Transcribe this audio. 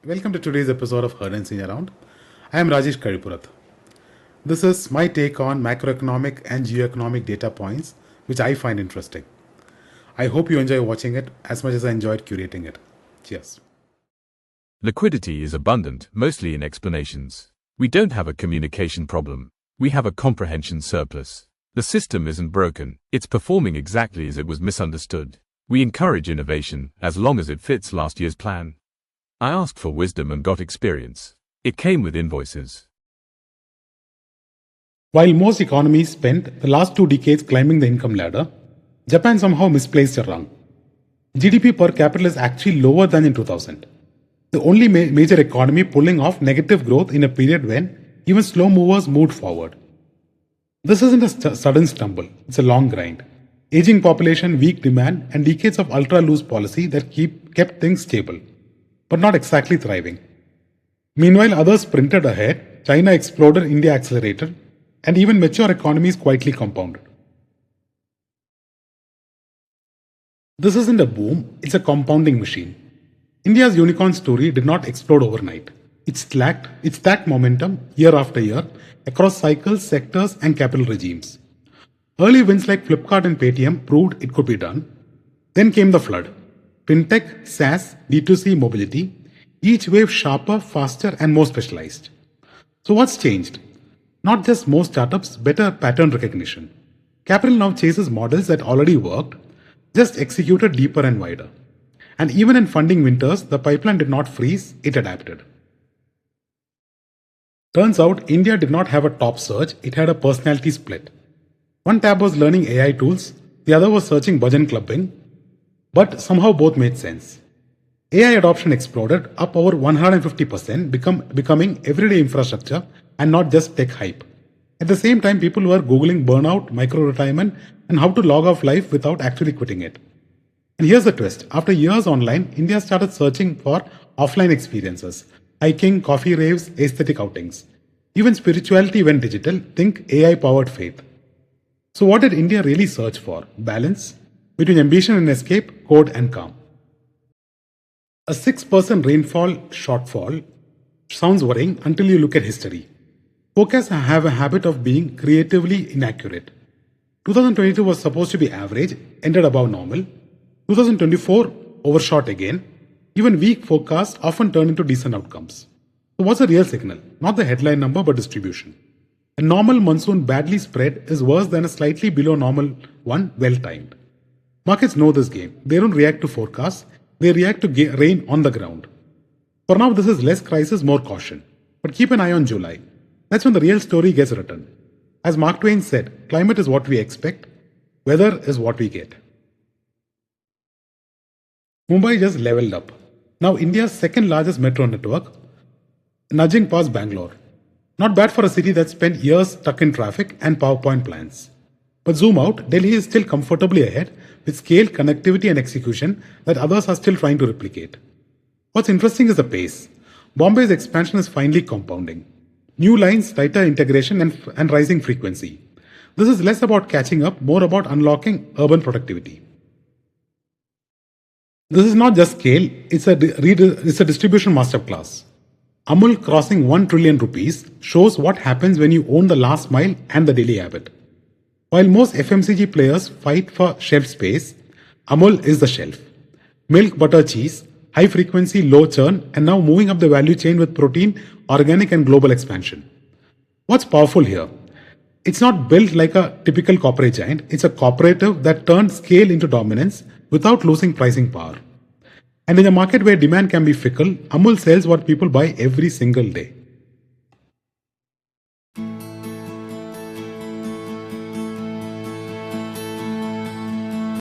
Welcome to today's episode of Heard and Seen Around. I am Rajesh Karipurath. This is my take on macroeconomic and geoeconomic data points, which I find interesting. I hope you enjoy watching it as much as I enjoyed curating it. Cheers. Liquidity is abundant, mostly in explanations. We don't have a communication problem. We have a comprehension surplus. The system isn't broken. It's performing exactly as it was misunderstood. We encourage innovation, as long as it fits last year's plan. I asked for wisdom and got experience. It came with invoices. While most economies spent the last 2 decades climbing the income ladder, Japan somehow misplaced a rung. GDP per capita is actually lower than in 2000. The only major economy pulling off negative growth in a period when even slow movers moved forward. This isn't a sudden stumble, it's a long grind. Aging population, weak demand, and decades of ultra-loose policy that kept things stable, but not exactly thriving. Meanwhile, others sprinted ahead, China exploded, India accelerated, and even mature economies quietly compounded. This isn't a boom, it's a compounding machine. India's unicorn story did not explode overnight. It stacked momentum year after year across cycles, sectors, and capital regimes. Early wins like Flipkart and Paytm proved it could be done. Then came the flood. Fintech, SaaS, D2C mobility, each wave sharper, faster, and more specialized. So what's changed? Not just more startups, better pattern recognition. Capital now chases models that already worked, just executed deeper and wider. And even in funding winters, the pipeline did not freeze, it adapted. Turns out, India did not have a top search, it had a personality split. One tab was learning AI tools, the other was searching bhajan clubbing, but somehow both made sense. AI adoption exploded, up over 150%, becoming everyday infrastructure and not just tech hype. At the same time, people were Googling burnout, micro-retirement, and how to log off life without actually quitting it. And here's the twist. After years online, India started searching for offline experiences. Hiking, coffee raves, aesthetic outings. Even spirituality went digital, think AI-powered faith. So what did India really search for? Balance between ambition and escape, code and calm. A 6% rainfall shortfall sounds worrying until you look at history. Forecasts have a habit of being creatively inaccurate. 2022 was supposed to be average, ended above normal. 2024 overshot again. Even weak forecasts often turn into decent outcomes. So what's the real signal? Not the headline number but distribution. A normal monsoon badly spread is worse than a slightly below normal one well timed. Markets know this game. They don't react to forecasts, they react to rain on the ground. For now, this is less crisis, more caution. But keep an eye on July. That's when the real story gets written. As Mark Twain said, climate is what we expect, weather is what we get. Mumbai just leveled up. Now India's second largest metro network, nudging past Bangalore. Not bad for a city that spent years stuck in traffic and PowerPoint plans. But zoom out, Delhi is still comfortably ahead with scale, connectivity and execution that others are still trying to replicate. What's interesting is the pace. Bombay's expansion is finally compounding. New lines, tighter integration and rising frequency. This is less about catching up, more about unlocking urban productivity. This is not just scale, it's a distribution masterclass. Amul crossing 1 trillion rupees shows what happens when you own the last mile and the daily habit. While most FMCG players fight for shelf space, Amul is the shelf. Milk, butter, cheese, high frequency, low churn, and now moving up the value chain with protein, organic and global expansion. What's powerful here? It's not built like a typical corporate giant, it's a cooperative that turned scale into dominance without losing pricing power. And in a market where demand can be fickle, Amul sells what people buy every single day.